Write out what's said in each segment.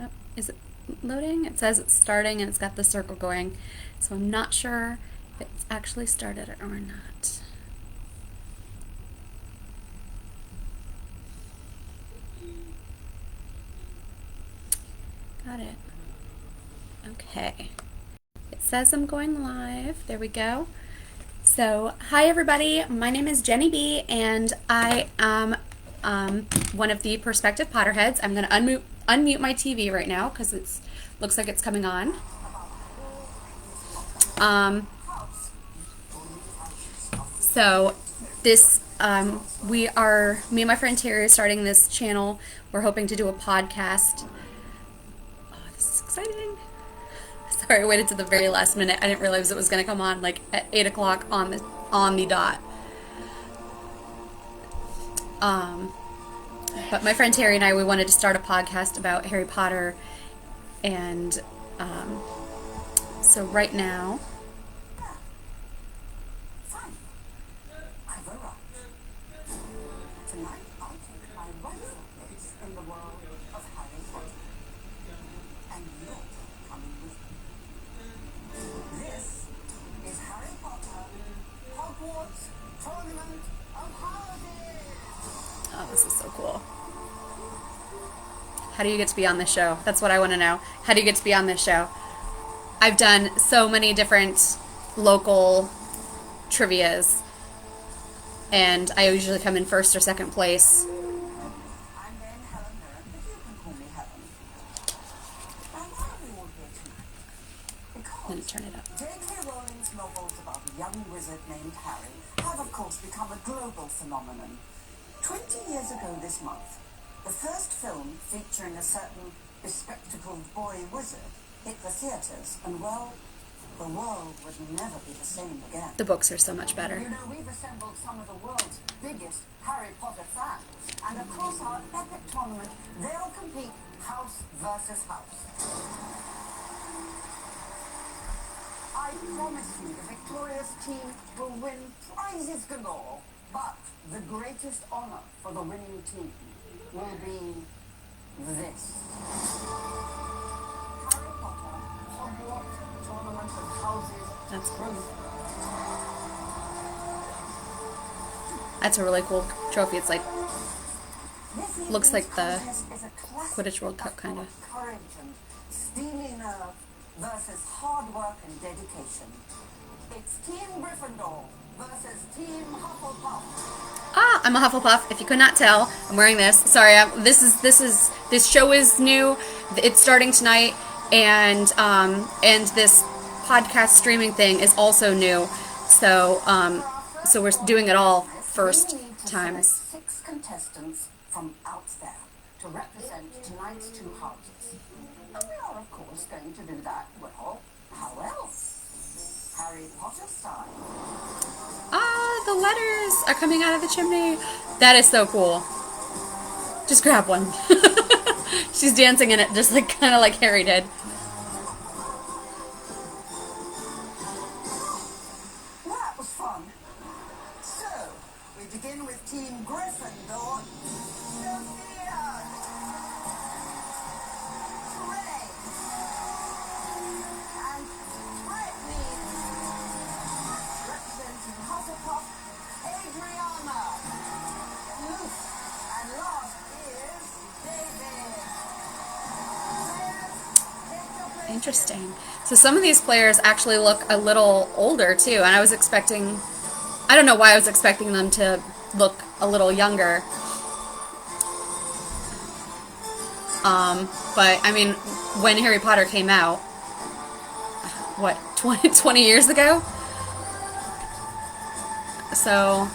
Oh, is it loading? It says it's starting and it's got the circle going. So I'm not sure if it's actually started or not. Got it. Okay. It says I'm going live. There we go. So, hi everybody. My name is Jenny B, and I am one of the prospective Potterheads. I'm going to unmute my TV right now because it looks like it's coming on. So this me and my friend Terry are starting this channel. We're hoping to do a podcast. Oh, this is exciting. Sorry, I waited to the very last minute. I didn't realize it was going to come on like at 8 o'clock on the dot. But my friend Terry and I, we wanted to start a podcast about Harry Potter, and so right now. Oh, this is so cool. How do you get to be on this show? That's what I want to know. How do you get to be on this show? I've done so many different local trivias, and I usually come in first or second place. Let me turn it up. J.K. Rowling's novels about a young wizard named Harry have, of course, become a global phenomenon. 20 years ago this month, the first film featuring a certain bespectacled boy wizard hit the theatres, and well, the world would never be the same again. The books are so much better. You know, we've assembled some of the world's biggest Harry Potter fans, and across our epic tournament, they'll compete house versus house. I promise you the victorious team will win prizes galore, but the greatest honor for the winning team will be this. Harry Potter Hogwarts Tournament of Houses. That's cool. That's a really cool trophy. It's like, looks like the Quidditch World Cup kind of. Courage and steely nerve versus hard work and dedication. It's Team Gryffindor versus Team Hufflepuff. Ah, I'm a Hufflepuff. If you could not tell, I'm wearing this. Sorry, this show is new. It's starting tonight, and this podcast streaming thing is also new. So so we're doing it all first times. 6 contestants from out there to represent tonight's 2 houses. And we are, of course, going to do that, well, how else? Harry Potter style. Ah, the letters are coming out of the chimney. That is so cool. Just grab one. She's dancing in it, just like kind of like Harry did. That was fun. So, we begin with Team Gryffindor. Sophia. Trey. And Brittany. Representing Hufflepuff, Adriana. And last is David. Interesting. So some of these players actually look a little older too, and I don't know why I was expecting them to look a little younger. But I mean, when Harry Potter came out, what, 20 years ago? So,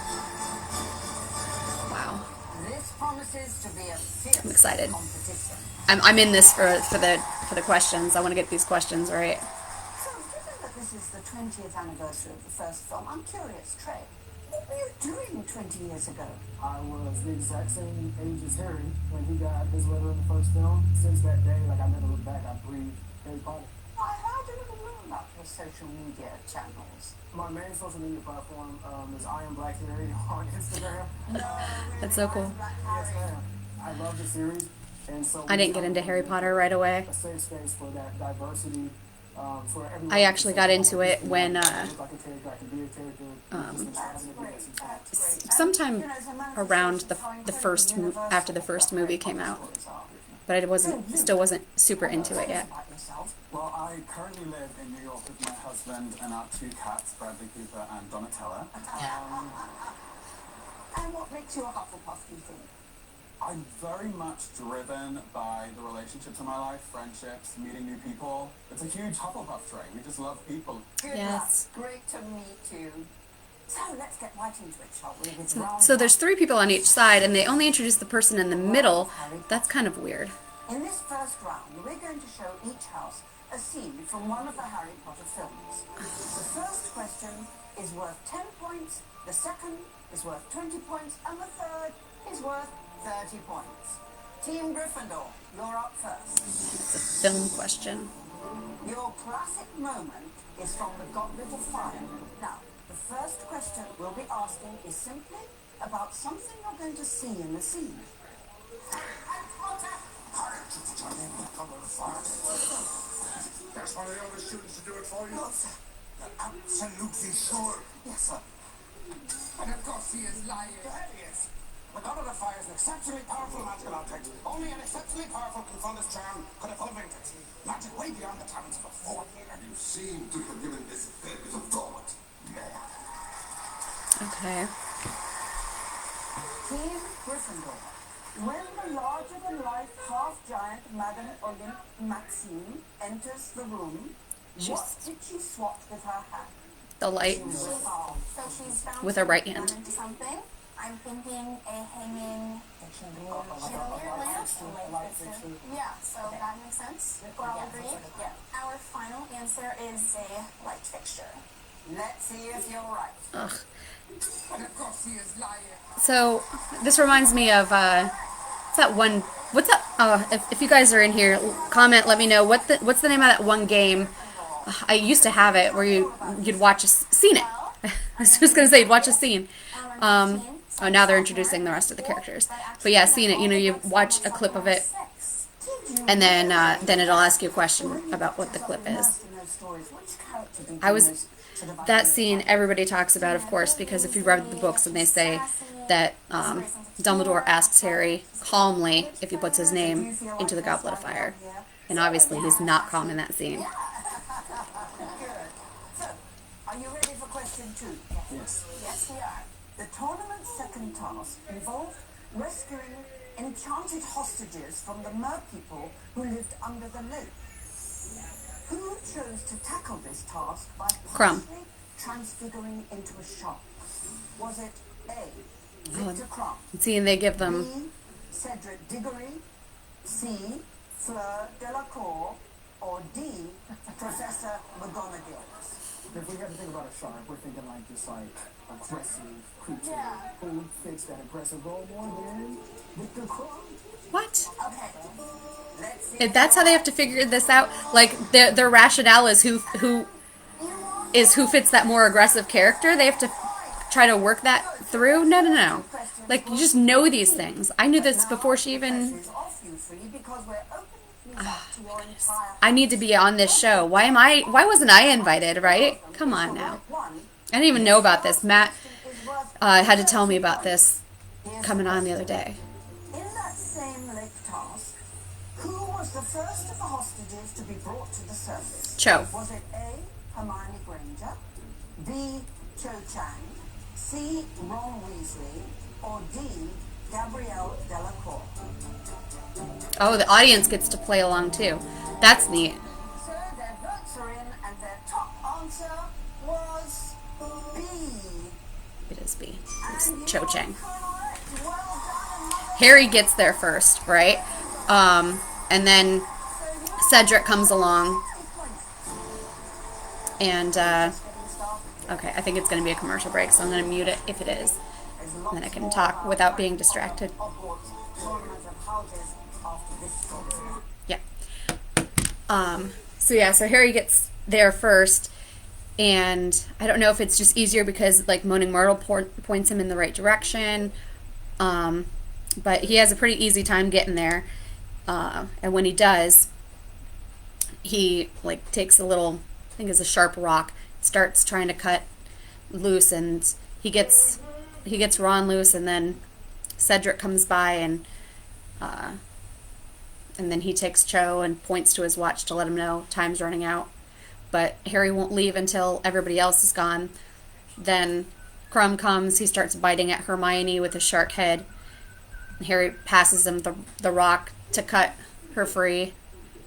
wow. This promises to be a fierce I'm excited. competition. I'm in this for the questions. I want to get these questions right. So, given that this is the 20th anniversary of the first film, I'm curious, Trey, what were you doing 20 years ago? I was the exact same age as Harry when he got his letter in the first film. Since that day, I never looked back. I breathed Harry Potter. I heard a little more about your social media channels. My main social media platform is I Am Black Harry on Instagram. No, That's so cool. Yes, ma'am. I love the series. And so I didn't get into Harry Potter right away. a safe space for that diversity. For everyone I actually got into it when sometime around the first after the first movie came out, but I still wasn't super into it yet. Well, I currently live in New York with my husband and our 2 cats, Bradley Cooper and Donatella. And what makes you a Hufflepuff, do you think? I'm very much driven by the relationships in my life, friendships, meeting new people. It's a huge Hufflepuff trait. We just love people. Good Yes. luck. Great to meet you. So let's get right into it, shall we? With So there's 3 people on each side, and they only introduce the person in the middle. That's kind of weird. In this first round, we're going to show each house a scene from one of the Harry Potter films. The first question is worth 10 points, the second is worth 20 points, and the third is worth 30 points. Team Gryffindor, you're up first. It's a film question. Your classic moment is from the Goblet of Fire. Now, the first question we'll be asking is simply about something you're going to see in the scene. That's one of the other students to do it for you? No, sir. You're absolutely sure? Yes, sir. And of course he is lying. There he is. The Goblet of Fire is an exceptionally powerful magical object. Only an exceptionally powerful Confundus charm could have fulfilled it. Magic way beyond the talents of a 4-year. You seem to have given this a fair bit of thought. Okay. Team Gryffindor. When the larger-than-life half-giant Madame Olympe Maxime enters the room, what did she swat with her hand? The light Oh, So she's bouncing with her right hand. into something. I'm thinking a hanging chandelier lamp. Yeah, so that makes sense. We're all agreed. Yeah. Our final answer is a light fixture. Let's see if you're right. Ugh. And of course he is lying. So this reminds me of what's that one? What's that? If you guys are in here, comment. Let me know what's the name of that one game. I used to have it where you'd watch seen it. I was just gonna say you'd watch a scene. Oh, now they're introducing the rest of the characters. But yeah, seen it. You know, you watch a clip of it, and then it'll ask you a question about what the clip is. That scene everybody talks about, of course, because if you read the books and they say that Dumbledore asks Harry calmly if he puts his name into the Goblet of Fire, and obviously he's not calm in that scene. Good. So, are you ready for question 2? Yes. Yes, we are. The tournament's second task involved rescuing enchanted hostages from the merpeople who lived under the lake. Who chose to tackle this task by Crumb. partially transfiguring into a shark? Was it A, Victor Crumb, See, and they give them B, Cedric Diggory, C, Fleur Delacour, or D, Professor McGonagall? If we have to think about a shark, we're thinking like this aggressive creature. Yeah. Who fits that aggressive role more than Victor Crumb? what? Okay. Let's see. If that's how they have to figure this out. Like their rationale is who fits that more aggressive character. They have to try to work that through. No. Like you just know these things. I knew this before she even. Off you three because we're opening things up to your entire I need to be on this show. Why wasn't I invited? Right? Come on now. one. I didn't even know about this. Matt had to tell me about this coming on the other day. In that same lake task, who was the first of the hostages to be brought to the surface? Cho. Was it A, Hermione Granger, B, Cho Chang, C, Ron Weasley, or D, Gabrielle Delacour? Oh, the audience gets to play along too. That's neat. So their votes are in, and their top answer was B. It is B. It's Cho Chang. Correct. Well done. Harry gets there first, right? And then Cedric comes along, and okay, I think it's going to be a commercial break, so I'm going to mute it if it is, and then I can talk without being distracted. Yeah. So Harry gets there first, and I don't know if it's just easier because like Moaning Myrtle points him in the right direction, but he has a pretty easy time getting there, And when he does, he like takes a little, I think it's a sharp rock, starts trying to cut loose, and he gets Ron loose, and then Cedric comes by, and then he takes Cho and points to his watch to let him know time's running out. But Harry won't leave until everybody else is gone. Then Crumb comes, he starts biting at Hermione with his shark head. Harry passes him the rock to cut her free,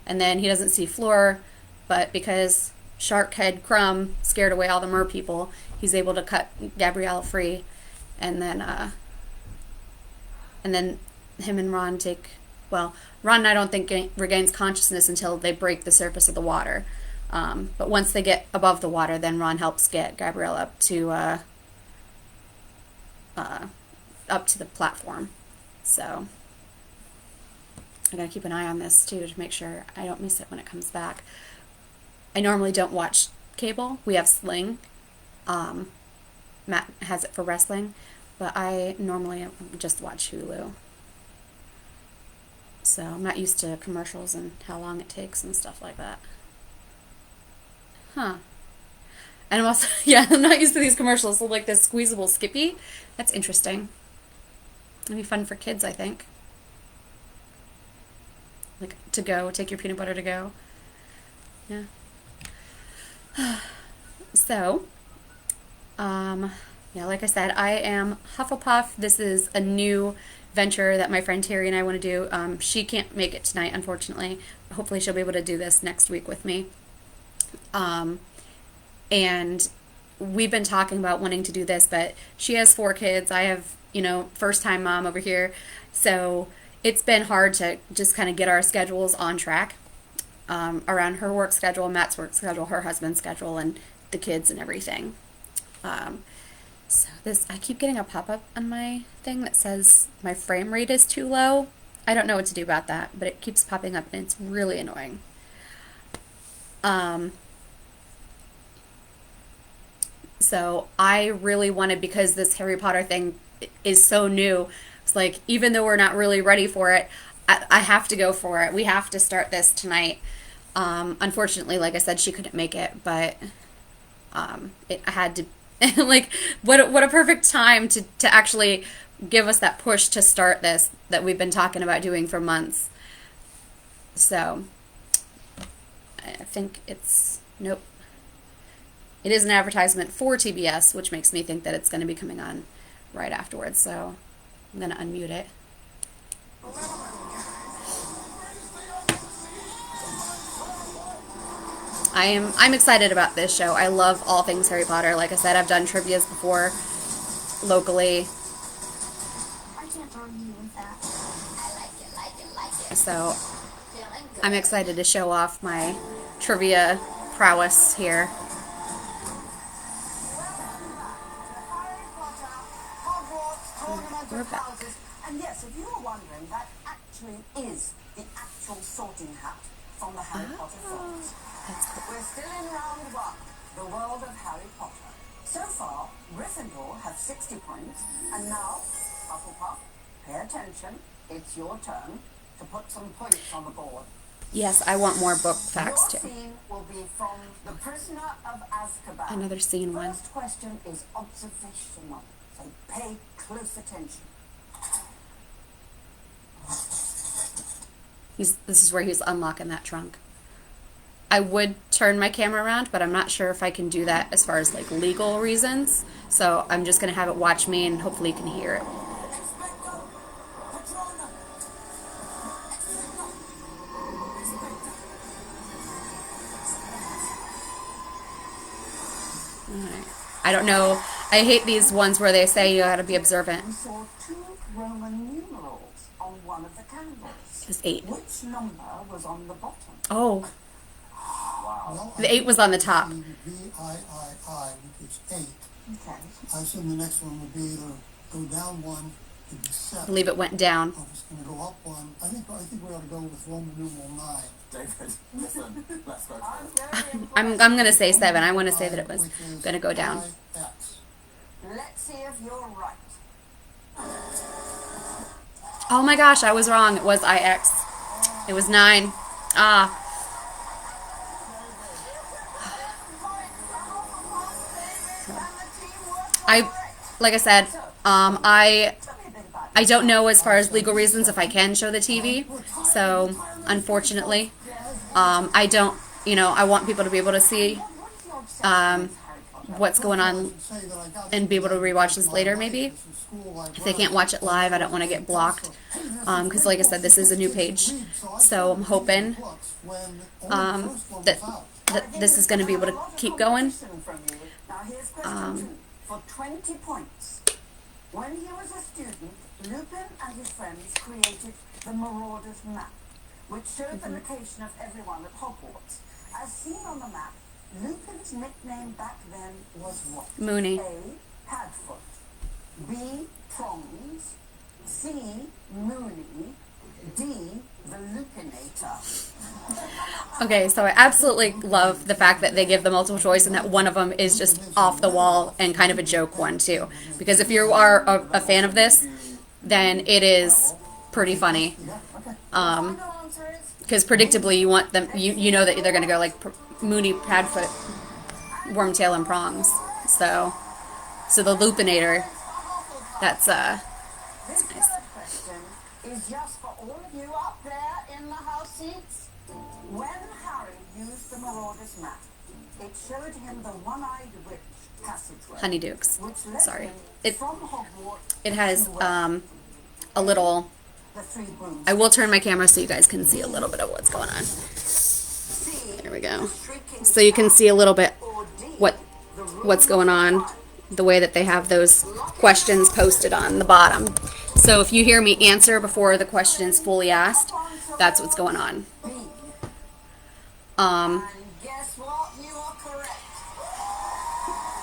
and then he doesn't see Fleur, but because Sharkhead Crumb scared away all the mer people, he's able to cut Gabrielle free, and then him and Ron take, well, Ron I don't think regains consciousness until they break the surface of the water, but once they get above the water, then Ron helps get Gabrielle up to the platform. So I gotta keep an eye on this too to make sure I don't miss it when it comes back. I normally don't watch cable. We have Sling. Matt has it for wrestling, but I normally just watch Hulu. So I'm not used to commercials and how long it takes and stuff like that. Huh. And I'm also, yeah, I'm not used to these commercials. So like this squeezable Skippy. That's interesting. It'd be fun for kids, I think. Like to go, take your peanut butter to go. Yeah. So, yeah, like I said, I am Hufflepuff. This is a new venture that my friend Terry and I want to do. She can't make it tonight, unfortunately. Hopefully she'll be able to do this next week with me. And we've been talking about wanting to do this, but she has 4 kids. I have, first-time mom over here. So it's been hard to just kind of get our schedules on track around her work schedule, Matt's work schedule, her husband's schedule, and the kids and everything. So I keep getting a pop-up on my thing that says my frame rate is too low. I don't know what to do about that, but it keeps popping up and it's really annoying. So I really wanted, because this Harry Potter thing is so new, it's like, even though we're not really ready for it, I have to go for it. We have to start this tonight. Unfortunately, like I said, she couldn't make it, but I had to, like, what a perfect time to actually give us that push to start this that we've been talking about doing for months. So I think nope. It is an advertisement for TBS, which makes me think that it's going to be coming on right afterwards. So I'm going to unmute it. I'm excited about this show. I love all things Harry Potter. Like I said, I've done trivias before locally. I can't argue with that. I like it. So I'm excited to show off my trivia prowess here. We're back. And yes, if you were wondering, that actually is the actual sorting hat from the Harry Potter films. That's cool. We're still in round 1, the world of Harry Potter. So far, Gryffindor have 60 points, and now, Hufflepuff, pay attention, it's your turn to put some points on the board. Yes, I want more book facts Your too. scene will be from The Prisoner of Azkaban. Another scene one. First question is observational, so pay close attention. This is where he's unlocking that trunk. I would turn my camera around, but I'm not sure if I can do that as far as like legal reasons. So I'm just going to have it watch me, and hopefully you can hear it. Alright. I don't know. I hate these ones where they say you got to be observant. We saw 2 Roman numerals on one of the candles. It's 8. Which number was on the bottom? Oh, Wow. the 8 was on the top. VIII, which is 8. Okay. I assume the next one will be either go down 1, to be I 7. believe it went down. Or if it's going to go up 1. I think we ought to go with Roman numeral 9. David, listen, let's go. I'm going to say 7. I want to say that it was going to go down. X. Let's see if you're right. Oh my gosh, I was wrong. It was IX. It was 9. Ah. Like I said, I don't know as far as legal reasons if I can show the TV. So, unfortunately, I don't, I want people to be able to see what's going on and be able to rewatch this later, maybe. If they can't watch it live, I don't want to get blocked. Because, like I said, this is a new page. So, I'm hoping that this is going to be able to keep going. Now here's question 2 for 20 points. When he was a student, Lupin and his friends created the Marauders Map, which showed the location of everyone at Hogwarts. As seen on the map, Lupin's nickname back then was what? Mooney. A. Padfoot. B. Prongs. C. Mooney. D. The Lupinator. Okay, so I absolutely love the fact that they give the multiple choice and that one of them is just off the wall and kind of a joke one too. Because if you are a fan of this, then it is pretty funny. Because predictably you want them, you know that they're going to go like Mooney, Padfoot, Wormtail, and Prongs. So the Lupinator, that's nice. Question is just for all of you up there in the house seats. When Harry used the Marauders Map, it showed him the one-eyed witch passageway. Honeydukes. Which led Sorry. him from Hogwarts It has to a little. the three brooms. I will turn my camera so you guys can see a little bit of what's going on. There we go. So you can see a little bit what's going on, the way that they have those questions posted on the bottom. So if you hear me answer before the question's fully asked, that's what's going on. And guess what? You are correct.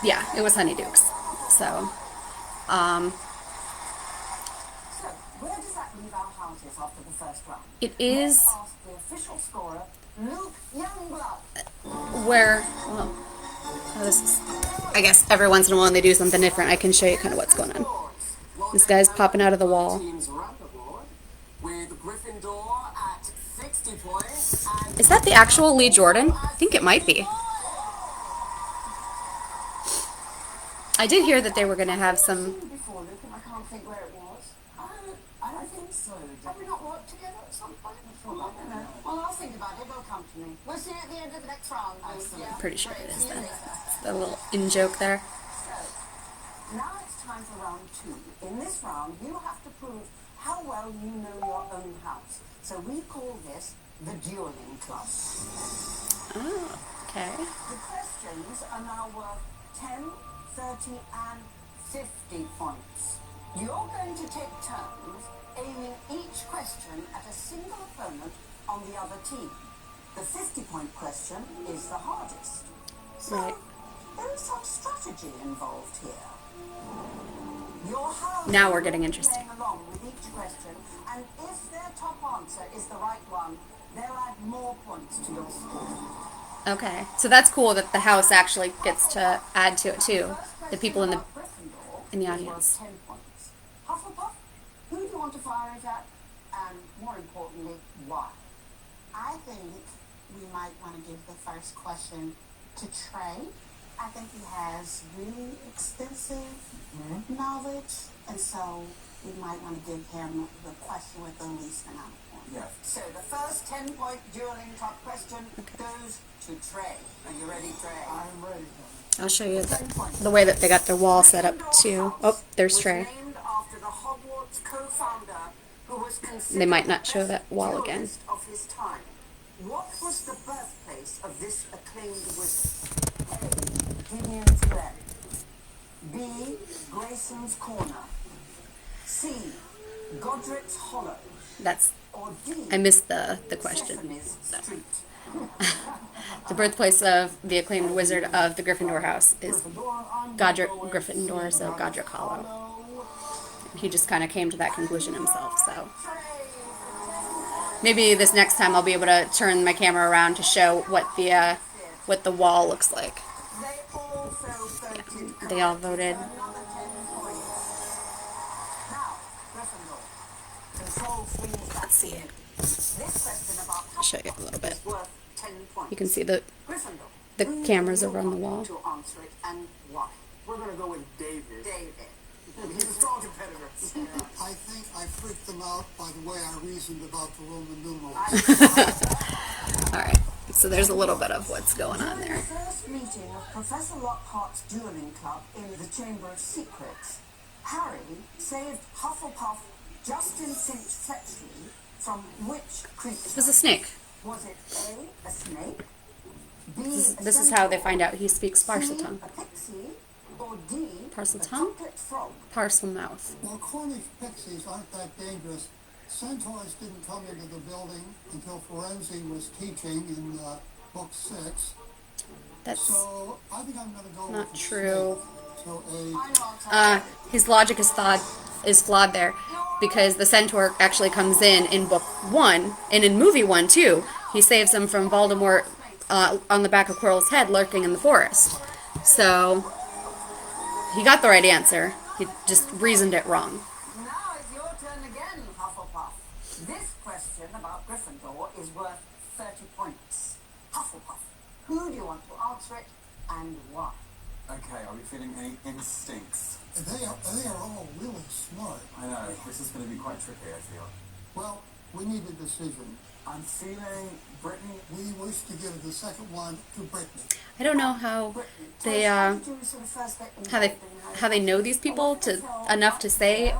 Yeah, it was Honeydukes. So, So, where does that leave our houses after the first round? it is Let's ask the official scorer, Luke Youngblood. where, well, this is, I guess every once in a while when they do something different, I can show you kind of what's going on. This guy's popping out of the wall. Teams are on the board with Gryffindor at 60 points and Is that the actual Lee Jordan? I think it might be. I did hear that they were going to have some. Before, Luke, and I can't think where it was. I don't think so. Have we not worked together at some point? I don't know. Well, I'll think about it. It'll come to me. We'll see you at the end of the next round. I'm pretty sure it is then. The little in joke there. So, now it's time for round 2. In this round, you have to prove how well you know your own house. So we call this the Dueling Club. Oh, okay. The questions are now worth 10, 30, and 50 points. You're going to take turns aiming each question at a single opponent on the other team. The 50-point question is the hardest. So, Right. there is some strategy involved here. Your house Now we're getting will be interesting. playing along with each question, and if their top answer is the right one, they'll add more points to your score. Okay. So that's cool that the house actually gets to add to it too. The people in the Gryffindor audience. is worth 10 points. Hufflepuff, who do you want to fire it at? And more importantly, why? I think we might want to give the first question to Trey. I think he has really extensive knowledge, and so we might want to give him the question with the least amount of points. Yes. So the first 10-point dueling top question goes to Trey. Are you ready, Trey? I'm ready. I'll show you the way that they got their wall set up too. Oh, there's Trey. Named after the Hogwarts co-founder who was considered They might not the show best that wall again. duelist of his time. What was the birthplace of this acclaimed wizard? A. Gideon's Glen. B. Grayson's Corner. C. Godric's Hollow. That's. Or D. I missed the question. Sesame's Street. The birthplace of the acclaimed wizard of the Gryffindor house is Godric Gryffindor, so Godric Hollow. He just kind of came to that conclusion himself, so. Maybe this next time I'll be able to turn my camera around to show what the wall looks like. They also voted They all voted. another 10 points. Now, Gryffindor. Control swings back. Let's see it. This question about show you a little bit. is worth 10 points. You can see the Gryffindor. cameras over on the wall. To answer it and why? We're gonna go with David. David. He's a strong competitor. I think I freaked them out by the way I reasoned about the Roman numerals. Alright, so there's a little bit of what's going on During there. the first meeting of Professor Lockhart's Dueling Club in the Chamber of Secrets, Harry saved Hufflepuff Justin Finch Fletchley from which creature? It was a snake. Was it A, a snake, B, This is how they find out he speaks Parseltongue. a pixie, or D, Parseltongue? a chocolate frog? Parcel mouth. Well, Cornish pixies aren't that dangerous. Centaurs didn't come into the building until Ferenzi was teaching in book 6. That's So I think I'm going to go not with true. snake. So A. His logic is flawed there, because the centaur actually comes in book 1, and in movie 1 too. He saves him from Voldemort on the back of Quirrell's head lurking in the forest. So he got the right answer. He just reasoned it wrong. Now it's your turn again, Hufflepuff. This question about Gryffindor is worth 30 points. Hufflepuff, who do you want to answer it and why? Okay, are we feeling any instincts? And they are all really smart. I know, this is going to be quite tricky, I feel. Well, we need a decision. I'm feeling Brittany. We wish to give the second one to Brittany. I don't know how they how they know these people enough to say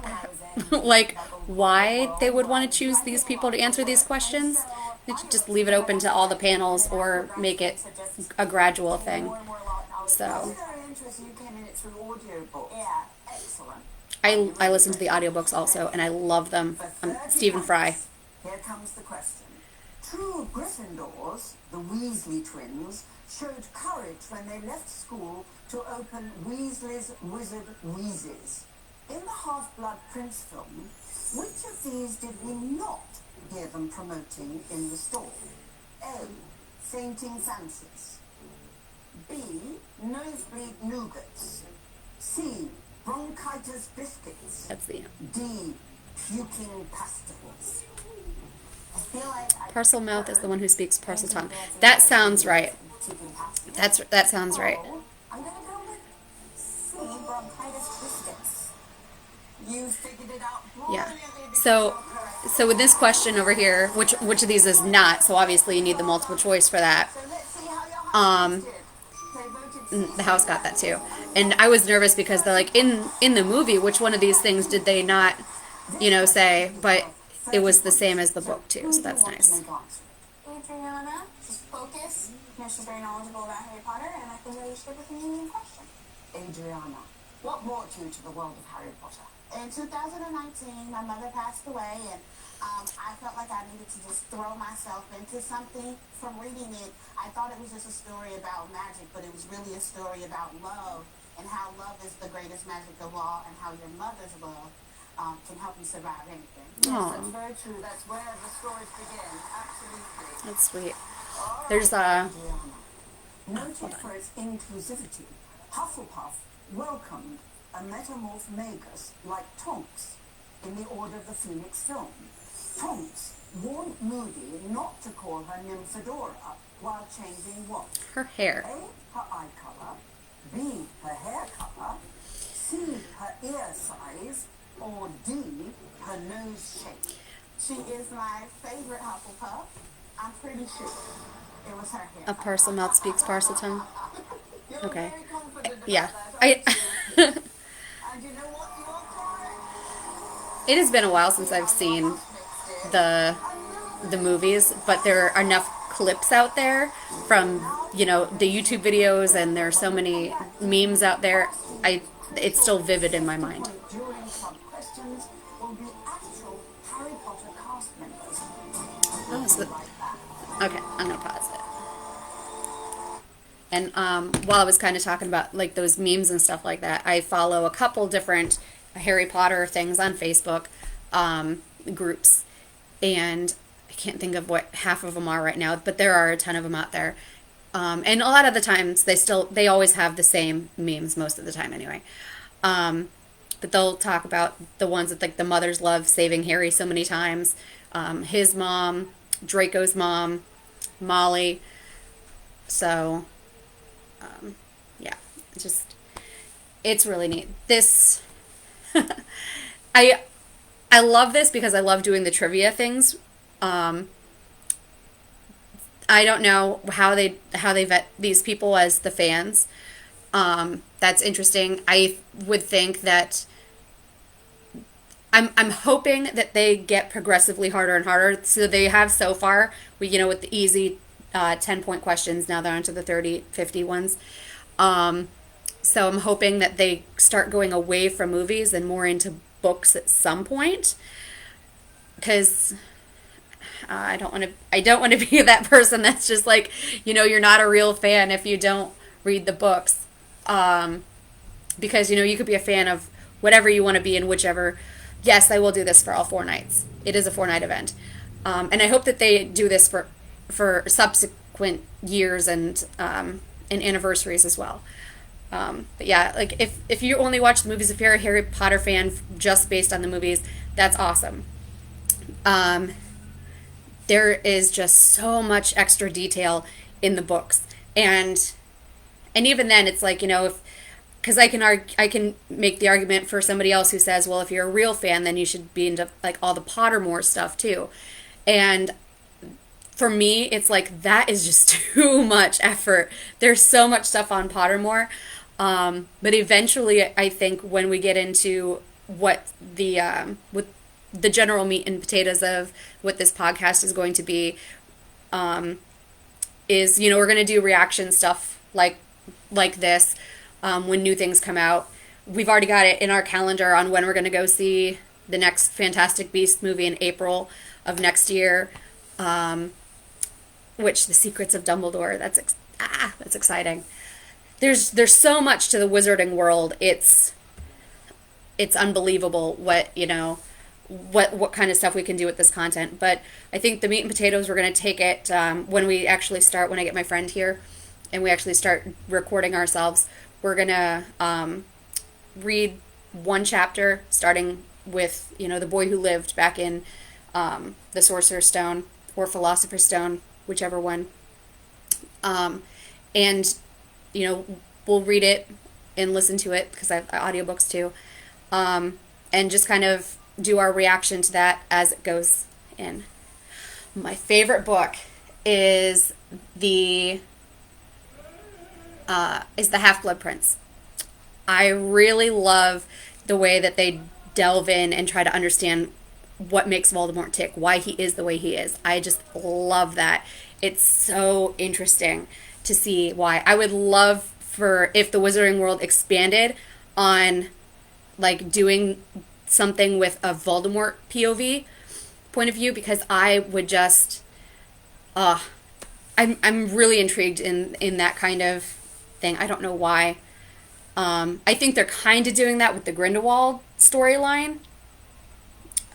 like why they would want to choose these people to answer these questions. They should just leave it open to all the panels or make it a gradual thing. So Very interesting. You came in it through audiobook. Yeah, excellent. I listen to the audiobooks also, and I love them. I'm Stephen Fry. Here comes the question. True Gryffindors, the Weasley twins, showed courage when they left school to open Weasley's Wizard Wheezes. In the Half-Blood Prince film, which of these did we not hear them promoting in the store? A. Fainting Fancies. B. Nosebleed Nougats. C. Bronchitis Biscuits. That's the D. Puking Pastilles. I feel like Parcel mouth is the one who speaks parcel tongue. That sounds right. That sounds right. I'm gonna go with C. Bronchitis Biscuits. You figured it out Yeah. brilliantly. So with this question over here, which of these is not? So obviously you need the multiple choice for that. So let's see how your house did. They voted C. The house got that too, and I was nervous because they're like in the movie, which one of these things did they not, say? But it was the same as the book too, so that's nice. Adriana, she's focused. She's very knowledgeable about Harry Potter, and I think that we should give her the Canadian question. Adriana, what brought you to the world of Harry Potter? In 2019, my mother passed away, and I felt like I needed to just throw myself into something. From reading it, I thought it was just a story about magic, but it was really a story about love, and how love is the greatest magic of all, and how your mother's love can help you survive anything. Aw. That's very true. That's where the stories begin. Absolutely. That's sweet. There's a Noted for its inclusivity, Hufflepuff welcomed a metamorph magus like Tonks in the Order of the Phoenix film. Tonks warned Moody not to call her Nymphadora while changing what? her hair. A, her eye color, B, her hair color, C, her ear size, or D, her nose shape. She is my favorite Hufflepuff. I'm pretty sure it was her hair. A parcel mouth speaks parcel tongue. You're Okay. very confident about Yeah. that, I. aren't you? And you know what? You are correct. It has been a while since I've seen the movies, but there are enough clips out there from the YouTube videos, and there are so many memes out there. It's still vivid in my mind. Dueling Club questions will be actual Harry Potter cast members. Oh, so, okay, I'm gonna pause it. And while I was kind of talking about like those memes and stuff like that, I follow a couple different Harry Potter things on Facebook groups, and I can't think of what half of them are right now, but there are a ton of them out there. And a lot of the times they always have the same memes most of the time anyway. But they'll talk about the ones that like the mothers love saving Harry so many times. His mom Draco's mom, Molly. So, yeah, it's really neat. This, I love this because I love doing the trivia things. I don't know how they vet these people as the fans. That's interesting. I would think that I'm hoping that they get progressively harder and harder. So they have so far, with the easy 10-point questions. Now they're onto the 30, 50 ones. So I'm hoping that they start going away from movies and more into books at some point. Because I don't want to be that person that's just like, you're not a real fan if you don't read the books. Because, you could be a fan of whatever you want to be in whichever. Yes, I will do this for all 4 nights. It is a 4-night event. And I hope that they do this for subsequent years and anniversaries as well. But yeah, like if you only watch the movies, if you're a Harry Potter fan just based on the movies, that's awesome. There is just so much extra detail in the books, and even then, it's like, because I can make the argument for somebody else who says, well, if you're a real fan, then you should be into like all the Pottermore stuff too, and for me, it's like that is just too much effort. There's so much stuff on Pottermore, but eventually, I think when we get into what with the general meat and potatoes of what this podcast is going to be, is, we're going to do reaction stuff like this when new things come out. We've already got it in our calendar on when we're going to go see the next Fantastic Beasts movie in April of next year, which The Secrets of Dumbledore, that's exciting. There's so much to the wizarding world. It's unbelievable what kind of stuff we can do with this content. But I think the meat and potatoes, we're going to take it when we actually start, when I get my friend here and we actually start recording ourselves. We're going to read one chapter, starting with, the boy who lived back in the Sorcerer's Stone or Philosopher's Stone, whichever one. And, we'll read it and listen to it because I have audiobooks too. And just kind of do our reaction to that as it goes in. My favorite book is the Half-Blood Prince. I really love the way that they delve in and try to understand what makes Voldemort tick, why he is the way he is. I just love that. It's so interesting to see why. I would love for if the Wizarding World expanded on like doing something with a Voldemort POV point of view, because I would just I'm really intrigued in that kind of thing. I don't know why. I think they're kind of doing that with the Grindelwald storyline.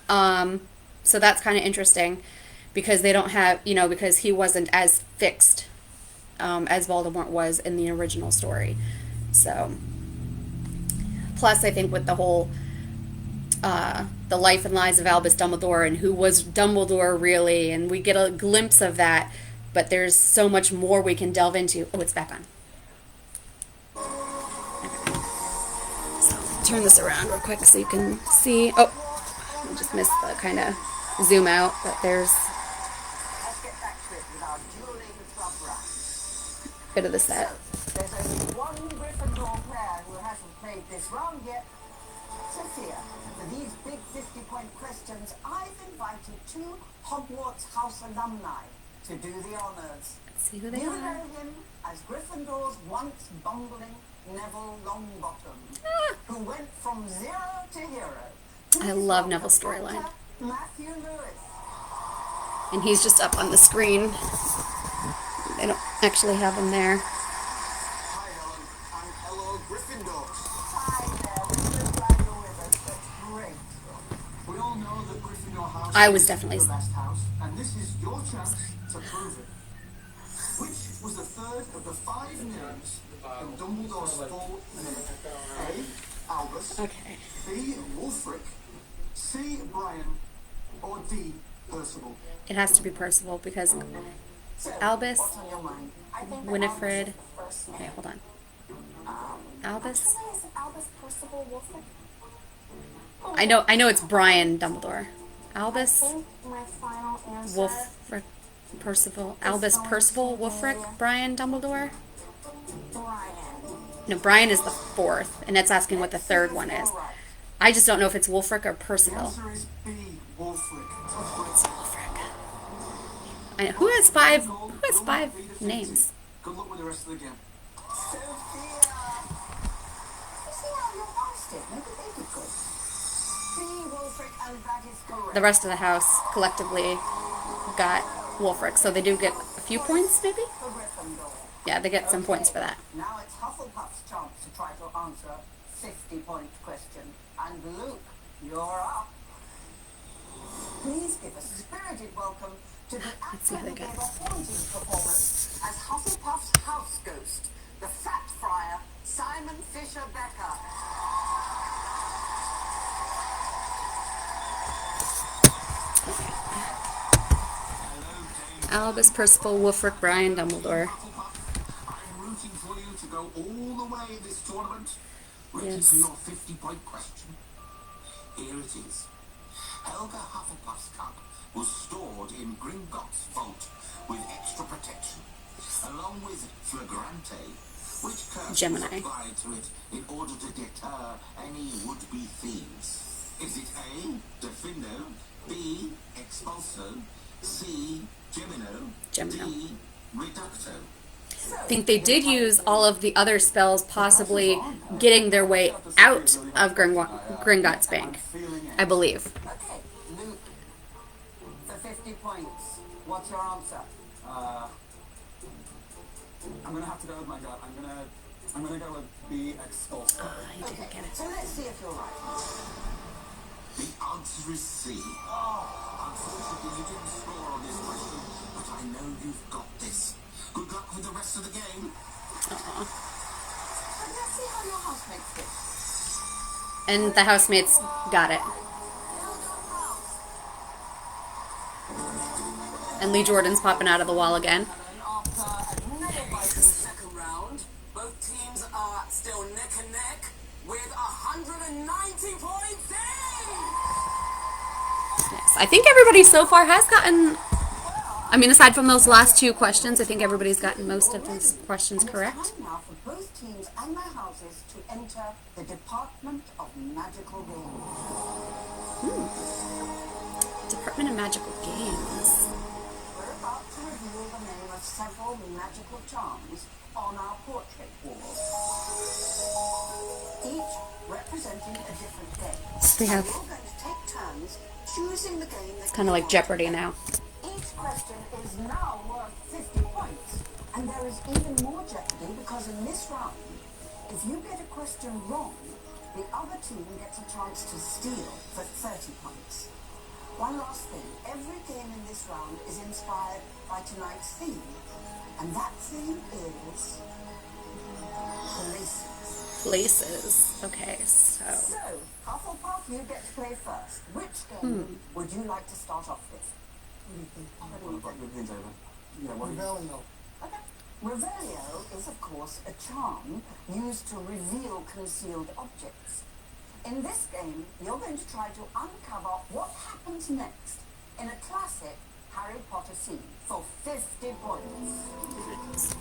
So that's kind of interesting because they don't have, because he wasn't as fixed as Voldemort was in the original story. So, plus I think with the whole the life and lies of Albus Dumbledore and who was Dumbledore really, and we get a glimpse of that, but there's so much more we can delve into. Oh, it's back on. So, turn this around real quick so you can see. Oh, I just missed the kind of zoom out, but there's Let's get back to it with our Dueling Club run. a bit of the set. There's only one Gryffindor player who hasn't played this round yet. Sophia, for these big 50-point questions, I've invited 2 Hogwarts House alumni to do the honors. Let's see who they You are. know him as Gryffindor's once bumbling Neville Longbottom, who went from 0 to hero. I love Neville's storyline. Matthew Lewis. And he's just up on the screen. They don't actually have him there. Hi, Ellen. I'm hello, Gryffindor. Hi there, we're so glad you're with us. That's great. We all know that Gryffindor House I was is definitely- the best house, and this is your chance to prove it. Which was the third of the 5 names in Dumbledore's full name? A. Albus. Okay. B. Wulfric. C. Brian. Or D. Percival. It has to be Percival because So, Albus, what's on your mind? I think that Winifred. Albus is the first name. Wait, hold on. Albus. Actually, is Albus Percival Wolfric? I know it's Brian Dumbledore. I Albus think my final answer Wolfric Percival. Albus Percival Wolfric Brian Dumbledore. Brian. No, Brian is the fourth, and it's asking what the third one is. I just don't know if it's Wolfric or The Percival. answer is B. Wolfric. Who has five names? Good luck with the rest of the game. Sophia! You see how you passed it? Maybe they did good. B. Wolfric, and that is correct. The rest of the house collectively got Wolfric, so they do get a few points, maybe? For Gryffindor. Yeah, they get some points for that. Now it's Hufflepuff's chance to try to answer a 50-point question. And Luke, you're up. Please give a spirited welcome to the see actor how they who go. gave a haunting performance as Hufflepuff's house ghost, the Fat Friar, Simon Fisher Becker. Albus Percival Wolfric Brian Dumbledore. I'm rooting for you to go all the way this tournament. Ready Yes. for your 50-point question? Here it is. Helga Hufflepuff's cup was stored in Gringotts' vault with extra protection, along with Flagrante, which curse Gemini. was applied to it in order to deter any would-be thieves. Is it A, Defendo, B, Expulso, C, Gemino, Gemino. D, Reducto? I think they did use all of the other spells, possibly getting their way out of Gringotts Bank, I believe. Okay, Luke, for 50 points, what's your answer? I'm gonna have to go with my gut. I'm gonna go with B. Expulso. I didn't get it. So let's see if you're right. The answer is C. Unfortunately, you didn't score on this question, but I know you've got this. Good luck with the rest of the game. And let's see how your housemates did. And the housemates got it. And Lee Jordan's popping out of the wall again. And after a nail-biting second round, both teams are still neck and neck with 190 points each. Yes, I think everybody so far has gotten, I mean, aside from those last two questions, I think everybody's gotten most of these questions And correct. it's time now for both teams and their houses to enter the Department of Magical Games. Department of Magical Games. We're about to reveal the name of several magical charms on our portrait walls. Each representing a different game. So they have, We're going to take turns choosing the game that kind of like Jeopardy now. Each question is now worth 50 points. And there is even more jeopardy because in this round, if you get a question wrong, the other team gets a chance to steal for 30 points. One last thing, every game in this round is inspired by tonight's theme. And that theme is places. Places. Okay, so. So, Hufflepuff, you get to play first. Which game would you like to start off with? What do you think? Good things, Ava. Yeah, what do you Revelio. Okay. Revelio is, of course, a charm used to reveal concealed objects. In this game, you're going to try to uncover what happens next in a classic Harry Potter scene for 50 points.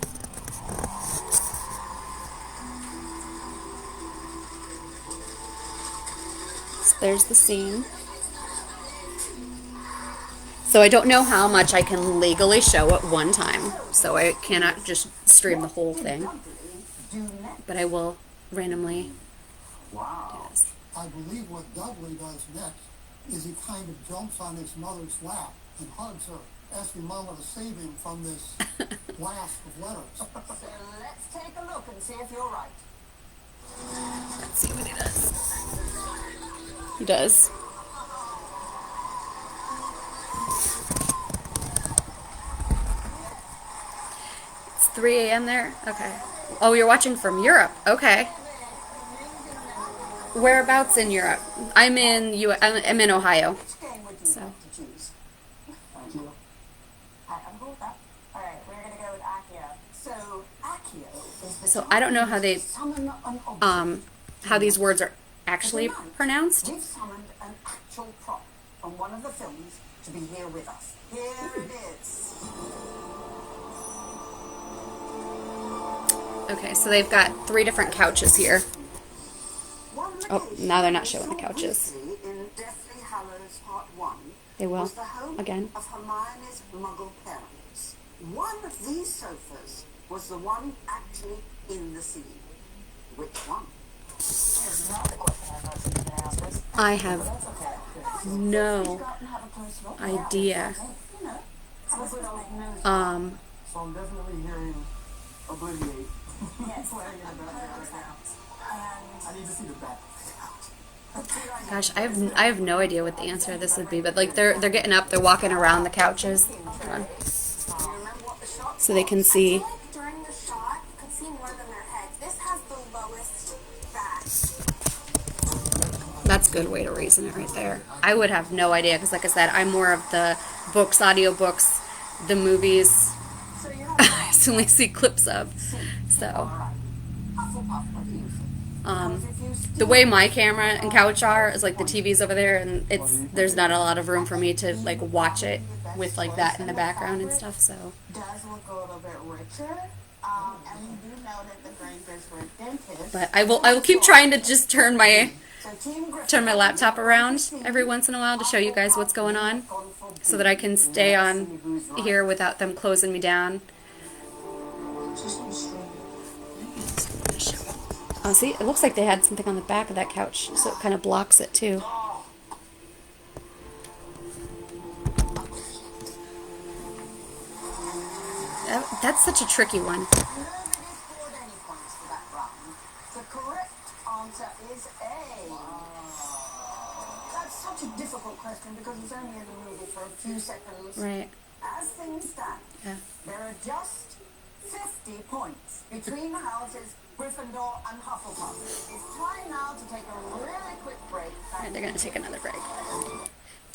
So there's the scene. So I don't know how much I can legally show at one time. So I cannot just stream the whole thing. Dudley do next? But I will randomly do Wow. this. I believe what Dudley does next is he kind of jumps on his mother's lap and hugs her, asking Mama to save him from this blast of letters. So let's take a look and see if you're right. Let's see what he does. He does. It's 3 a.m. there? Okay. Oh, you're watching from Europe. Okay. Whereabouts in Europe? I'm in Ohio. Which game would you So. like to choose? cool with that. Alright, we're gonna go with Accio. So, Accio is the So I don't know how they, summon an object. how these words are actually pronounced. We've summoned an actual prop from one of the films to be here with us. Here it is. Okay, so they've got 3 different couches here. One Oh, location now they're not we showing the saw couches. briefly in Deathly Hallows Part 1 They will, was the home again. of Hermione's Muggle parents. One of these sofas was the one actually in the scene. Which one? It's not the question I thought you were going to ask us. I have That's okay. no Have a close look. idea. You know, have a good old nose. So I'm definitely hearing Obliviate. Yes. Playing in the background right now. And I need to see the back. Gosh, I have no idea what the answer to this would be, but like they're getting up, they're walking around the couches. Hold on. So they can see. I feel like during the shot, you could see more than their heads. This has the lowest back. That's a good way to reason it right there. I would have no idea because, like I said, I'm more of the books, audiobooks, the movies. So you have I only see clips of. So, the way my camera and couch are is like the TV's over there, and there's not a lot of room for me to like watch it with like that in the background and stuff. So, Does look a little bit richer. And we do know that the Grangers were dentists. but I will keep trying to just turn my So Team Gryffindor turn my laptop around every once in a while to show you guys what's going on, so that I can stay on here without them closing me down. Oh, see, it looks like they had something on the back of that couch, so it kind of blocks it too. That's such a tricky one. Nobody scored any points for that round. The correct answer is A. That's such a difficult question because it's only in the movie for a few seconds. Right. As things stand, Yeah. there are just 50 points between the houses Gryffindor and Hufflepuff. It's time now to take a really quick break. Alright, they're gonna take another break.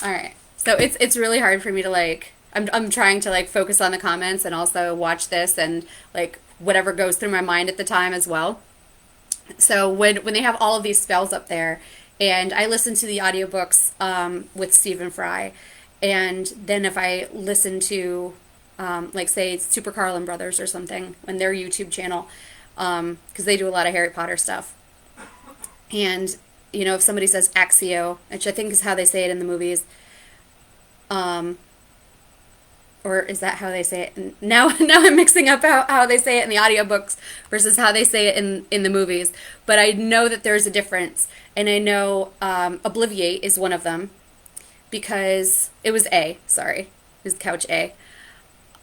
Alright. So it's really hard for me to like I'm trying to like focus on the comments and also watch this and like whatever goes through my mind at the time as well. So when they have all of these spells up there, and I listen to the audiobooks with Stephen Fry, and then if I listen to like say Super Carlin Brothers or something on their YouTube channel, because they do a lot of Harry Potter stuff, and you know if somebody says Accio, which I think is how they say it in the movies, or is that how they say it? Now I'm mixing up how they say it in the audiobooks versus how they say it in the movies. But I know that there's a difference. And I know Obliviate is one of them. Because it was A, sorry. It was couch A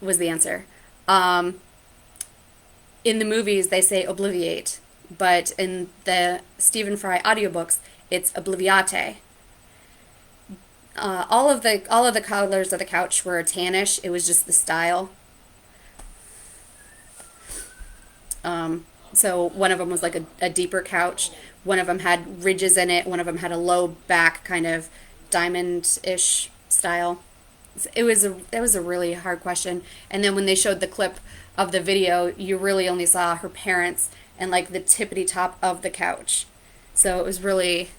was the answer. In the movies, they say Obliviate. But in the Stephen Fry audiobooks, it's Obliviate. All of the colors of the couch were tannish. It was just the style. So one of them was like a deeper couch. One of them had ridges in it. One of them had a low back, kind of diamond-ish style. It was a really hard question. And then when they showed the clip of the video, you really only saw her parents and like the tippity top of the couch. So it was really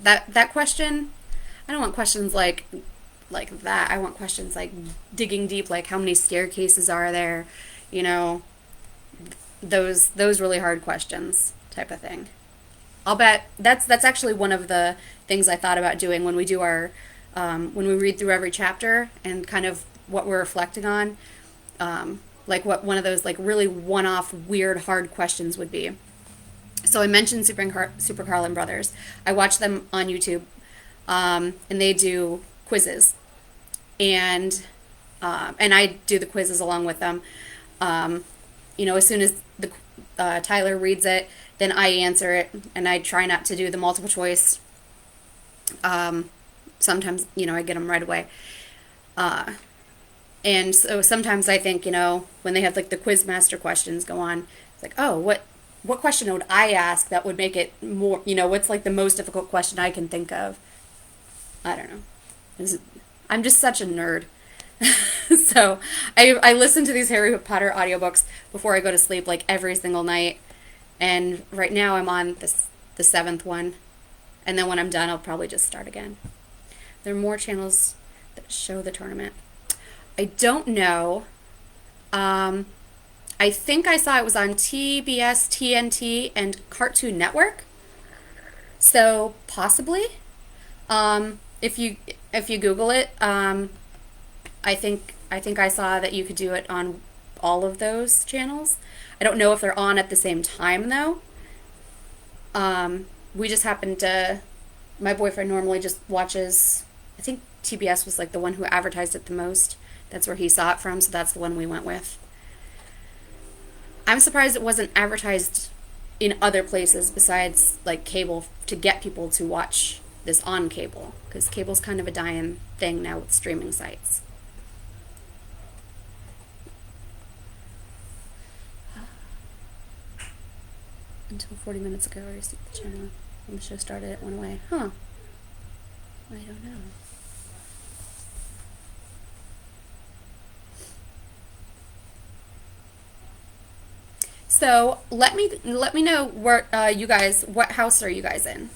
that question. I don't want questions like that. I want questions like digging deep, like how many staircases are there, you know, those really hard questions type of thing. I'll bet that's actually one of the things I thought about doing when we do our when we read through every chapter and kind of what we're reflecting on, like what one of those like really one-off weird hard questions would be. So I mentioned Super Carlin Brothers. I watch them on YouTube. And they do quizzes, and I do the quizzes along with them. You know, as soon as the Tyler reads it, then I answer it, and I try not to do the multiple choice. Sometimes, you know, I get them right away. And so sometimes I think, you know, when they have like the Quizmaster questions go on, it's like, oh, what question would I ask that would make it more, you know, what's like the most difficult question I can think of? I don't know. I'm just such a nerd. So I listen to these Harry Potter audiobooks before I go to sleep, like every single night. And right now I'm on the seventh one. And then when I'm done, I'll probably just start again. There are more channels that show the tournament. I don't know. I think I saw it was on TBS, TNT, and Cartoon Network. So possibly, if you Google it, I think I saw that you could do it on all of those channels. I don't know if they're on at the same time though. We just happened to. My boyfriend normally just watches. I think TBS was like the one who advertised it the most. That's where he saw it from, so that's the one we went with. I'm surprised it wasn't advertised in other places besides like cable to get people to watch this on cable, because cable's kind of a dying thing now with streaming sites. Until 40 minutes ago, I received the channel. When the show started, it went away. Huh. I don't know. So let me know where you guys, what house are you guys in?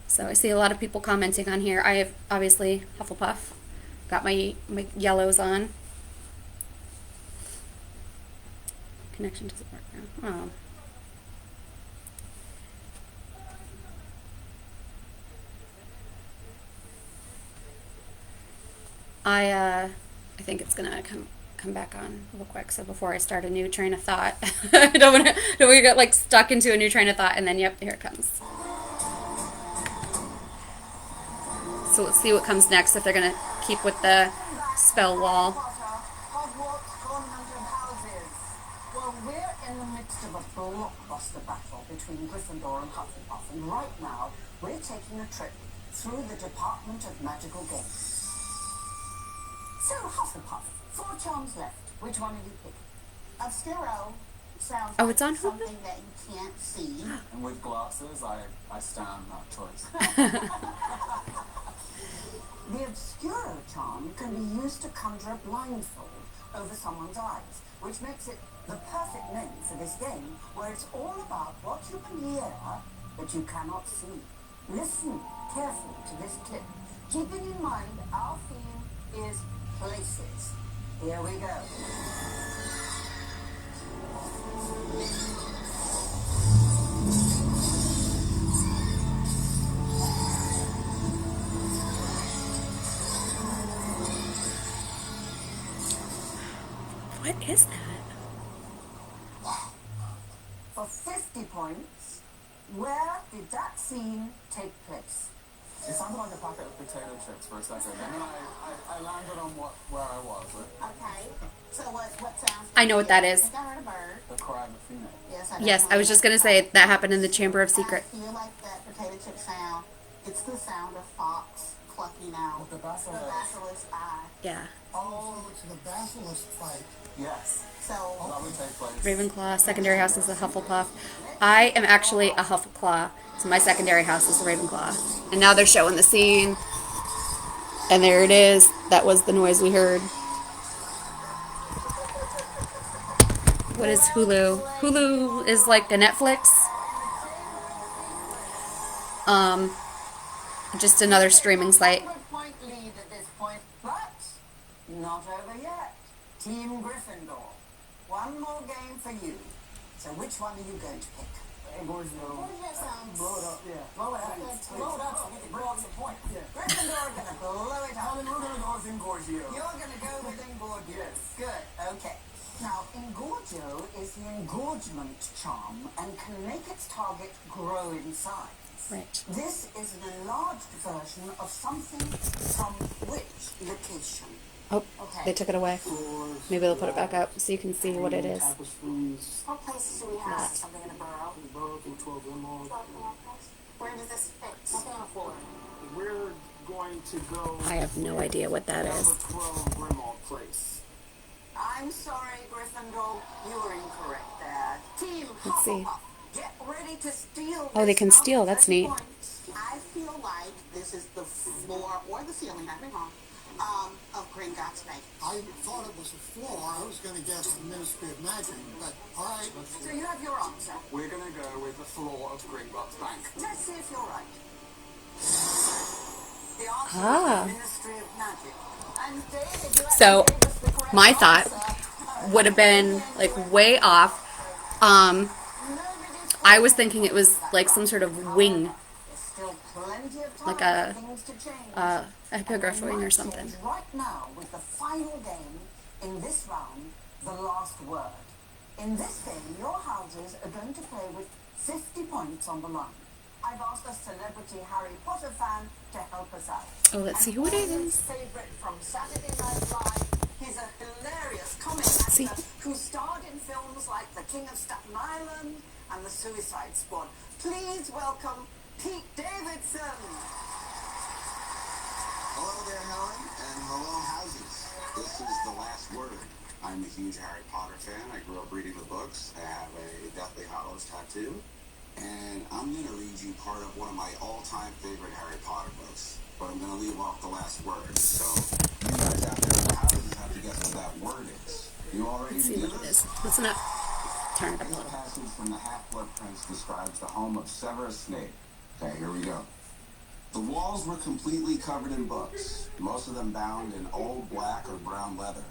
So I see a lot of people commenting on here. I have obviously Hufflepuff. Got my yellows on. Connection doesn't work now. Oh. I think it's gonna come back on real quick. So before I start a new train of thought, I don't want to get like stuck into a new train of thought, and then yep, here it comes. So let's see what comes next. If they're gonna keep with the spell wall. Well, we're in the midst of a blockbuster battle between Gryffindor and Hufflepuff, and right now we're taking a trip through the Department of Magical Games. So, Hufflepuff, 4 charms left. Which one do you pick? Obscuro sounds Oh, like it's on something that you can't see. And with glasses, I stand that choice. The Obscuro charm can be used to conjure a blindfold over someone's eyes, which makes it the perfect name for this game, where it's all about what you can hear, but you cannot see. Listen carefully to this clip, keeping in mind our theme is places. Here we go. What is that? For 50 points, where did that scene take place? It sounded like a packet of potato chips for a second, and then I landed on where I was. Okay. So what sounds? I know what that is. I think I heard a bird. The cry of a phoenix. Yes, I was just gonna say that happened in the Chamber of Secrets. I feel like that potato chip sound. It's the sound of fox clucking out The basilisk. the basilisk eye. Yeah. Oh, it's the basilisk fight. Yes. So That would take place. Ravenclaw. Secondary house is a Hufflepuff. I am actually a Hufflepuff, so my secondary house is a Ravenclaw. And now they're showing the scene. And there it is. That was the noise we heard. What is Hulu? Hulu is like a Netflix. Just another streaming site. 100-point lead at this point, but not over yet. Team Gryffindor. One more game for you. So which one are you going to pick? Engorgio. sounds. Blow it up, yeah. Blow it up. Blow it up so we can blow up some points. Yeah. Gryffindor are going to blow it up. We're gonna go with Engorgio. You're going to go with Engorgio. Yes. Good. Okay. Now, Engorgio is the engorgement charm and can make its target grow in size. Right. This is an enlarged version of something from which location? Oh, they took it away. Floors, Maybe they'll put it back up so you can see what it is. Tapestries. What places do we have? Something in the borough? The borough through 12 emerald. Where does this fit? Something on the floor. We're going to go. I have no idea what that number is. 12 Grimmauld Place. I'm sorry, Gryffindor. You were incorrect there. Team Let's see. Hufflepuff, get ready to steal. Oh, they this can steal. number That's 30 neat. points. I feel like this is the floor or the ceiling, I don't know, of Gringotts Bank. I thought it was a floor. I was going to guess the Ministry of Magic, but all right. So you have your answer. We're gonna go with the floor of Gringotts Bank. Let's see if you're right. The answer Ah. is the Ministry of Magic. And David, you So, actually gave us the correct my thought answer. would have been like way off. I was thinking it was like some sort of wing, There's still plenty of time like for things to change. a hippogriff wing or Might something. change right now with the final game in this round, the last word. In this game, your houses are going to play with 50 points on the line. I've asked a celebrity Harry Potter fan to help us out. Oh, let's see who it is. Favorite from Saturday Night Live. He's a hilarious comic see. actor who starred in films like The King of Staten Island and The Suicide Squad. Please welcome Pete Davidson. Hello there, Helen, and hello, houses. This is The Last Word. I'm a huge Harry Potter fan. I grew up reading the books. I have a Deathly Hallows tattoo. And I'm going to read you part of one of my all-time favorite Harry Potter books. But I'm going to leave off the last word. So you guys out there in the houses have to guess what that word is. You all ready Let's to see do what it this? is. Listen up. Turn it up a This little. passage from the Half-Blood Prince describes the home of Severus Snape. Okay, here we go. The walls were completely covered in books, most of them bound in old black or brown leather.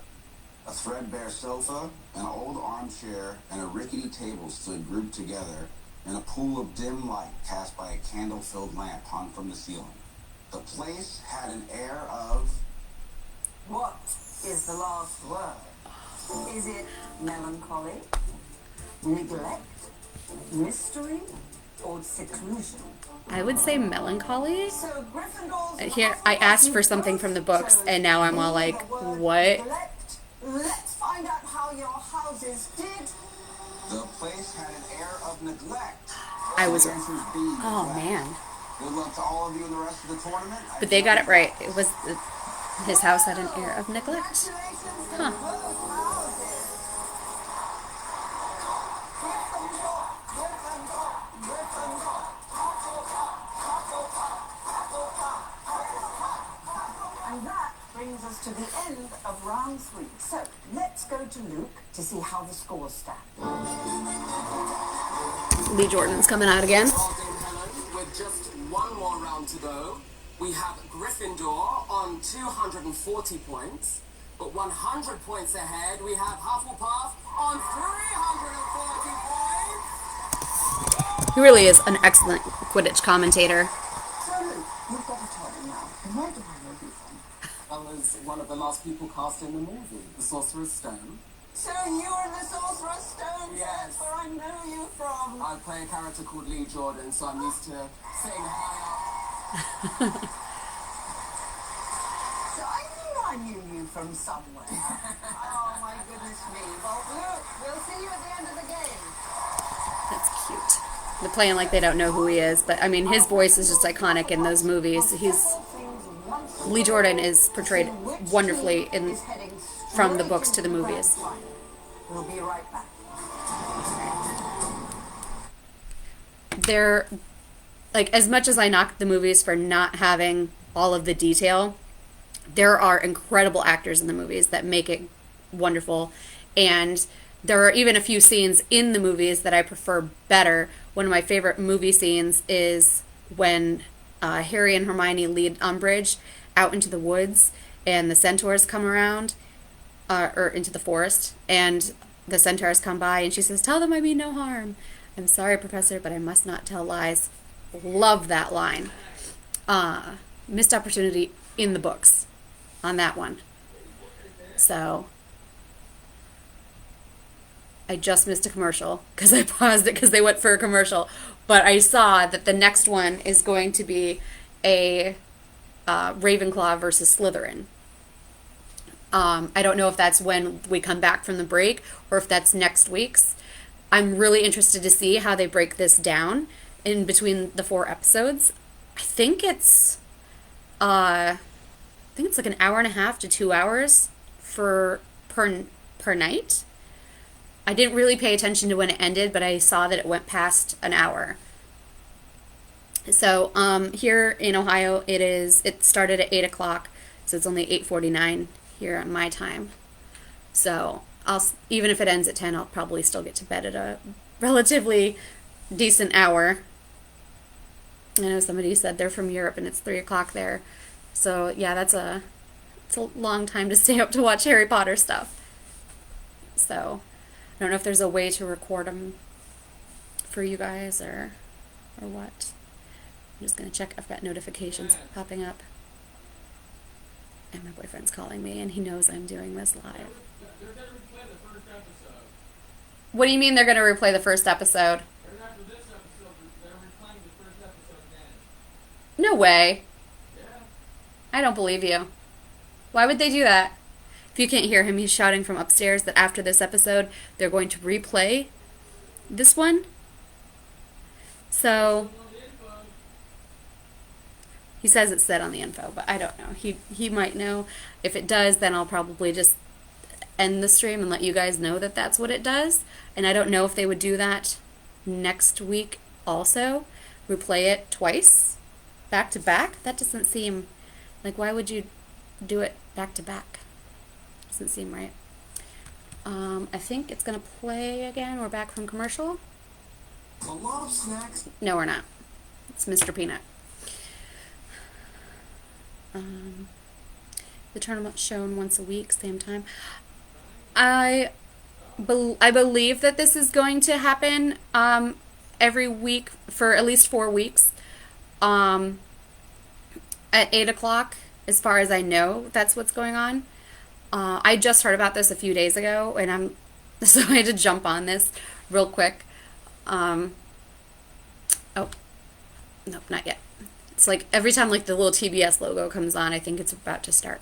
A threadbare sofa, an old armchair, and a rickety table stood grouped together in a pool of dim light cast by a candle-filled lamp hung from the ceiling. The place had an air of... What is the last word? Is it melancholy, neglect, mystery, or seclusion? I would say melancholy. So Gryffindor's Here, I asked for something from the books, and now I'm all like, what? neglect. Let's find out how your houses did. The place had an air of neglect. I was. The answer's B, Oh neglect. man! Good luck to all of you in the rest of the tournament. But they got it right. It was his house had an air of neglect. Congratulations to Huh. both houses. Gryffindor, Gryffindor, Gryffindor, Hufflepuff, Hufflepuff, Hufflepuff, Hufflepuff, Hufflepuff. And that brings us to the end of round 3. So let's go to Luke to see how the scores stand. Lee Jordan's coming out again. Well done, Helen. With just one more round to go, we have Gryffindor on 240 points. But 100 points ahead, we have Hufflepuff on 340 points. He really is an excellent Quidditch commentator. So Luke, you've got to tell me now. Where do I know you from? I was one of the last people cast in the movie, The Sorcerer's Stone. So you're the Sorcerer's Stone. Yes. That's where I know you from. I play a character called Lee Jordan, so I'm used to saying hi up. So I knew you from somewhere. Oh my goodness me. Well, Luke, we'll see you at the end of the game. That's cute. They're playing like they don't know who he is, but I mean, his voice is just iconic in those movies. Lee Jordan is portrayed wonderfully from the books to the movies. We'll be right back. They're like, as much as I knock the movies for not having all of the detail, there are incredible actors in the movies that make it wonderful. And there are even a few scenes in the movies that I prefer better. One of my favorite movie scenes is when Harry and Hermione lead Umbridge out into the woods and the centaurs come around, or into the forest, and the centaurs come by and she says, "Tell them I mean no harm. I'm sorry, Professor, but I must not tell lies." Love that line. Missed opportunity in the books on that one. So I just missed a commercial because I paused it because they went for a commercial. But I saw that the next one is going to be a Ravenclaw versus Slytherin. I don't know if that's when we come back from the break or if that's next week's. I'm really interested to see how they break this down in between the 4 episodes. I think it's like an hour and a half to 2 hours per night. I didn't really pay attention to when it ended, but I saw that it went past an hour. So here in Ohio, it started at 8 o'clock So it's only 8:49 here on my time. So even if it ends at 10, I'll probably still get to bed at a relatively decent hour. I know somebody said they're from Europe and it's 3 o'clock there. So yeah, it's a long time to stay up to watch Harry Potter stuff. So I don't know if there's a way to record them for you guys or what. I'm just going to check. I've got notifications popping up. And my boyfriend's calling me, and he knows I'm doing this live. They're going to replay the first episode. What do you mean they're going to replay the first episode? Right after this episode, they're replaying the first episode again. No way. Yeah. I don't believe you. Why would they do that? If you can't hear him, he's shouting from upstairs that after this episode, they're going to replay this one. So he says it's said on the info, but I don't know. He might know. If it does, then I'll probably just end the stream and let you guys know that that's what it does. And I don't know if they would do that next week also. Replay it twice, back to back. That doesn't seem like, why would you do it back to back? Doesn't seem right. I think it's gonna play again. We're back from commercial. A lot of snacks. No, we're not. It's Mr. Peanut. The tournament's shown once a week, same time. I believe that this is going to happen every week for at least 4 weeks. At 8 o'clock, as far as I know, that's what's going on. I just heard about this a few days ago, and so I had to jump on this real quick. Oh, nope, not yet. It's like every time like the little TBS logo comes on, I think it's about to start.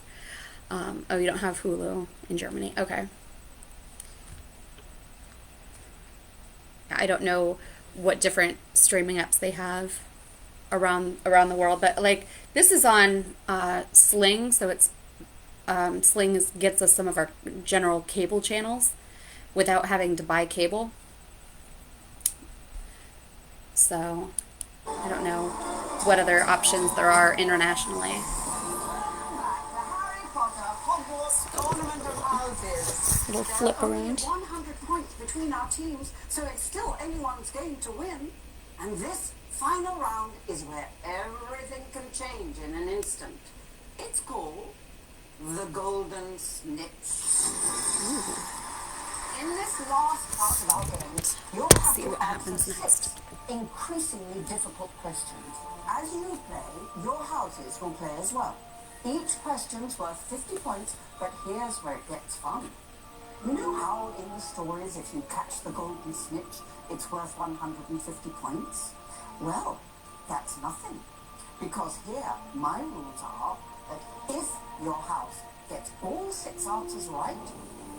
Oh, you don't have Hulu in Germany. Okay. I don't know what different streaming apps they have around the world, but like this is on Sling, so it's Sling gets us some of our general cable channels without having to buy cable. So I don't know what other options there are internationally. The Harry Potter Hogwarts Tournament of Houses. Little flip There are only around. 100 points between our teams, so it's still anyone's game to win. And this final round is where everything can change in an instant. It's called the Golden Snitch. In this last part of our game, you'll have See to what answer happens 6 next. increasingly difficult questions. As you play, your houses will play as well. Each question's worth 50 points, but here's where it gets fun. You know how in the stories, if you catch the Golden Snitch, it's worth 150 points? Well, that's nothing. Because here, my rules are that if your house gets all 6 answers right,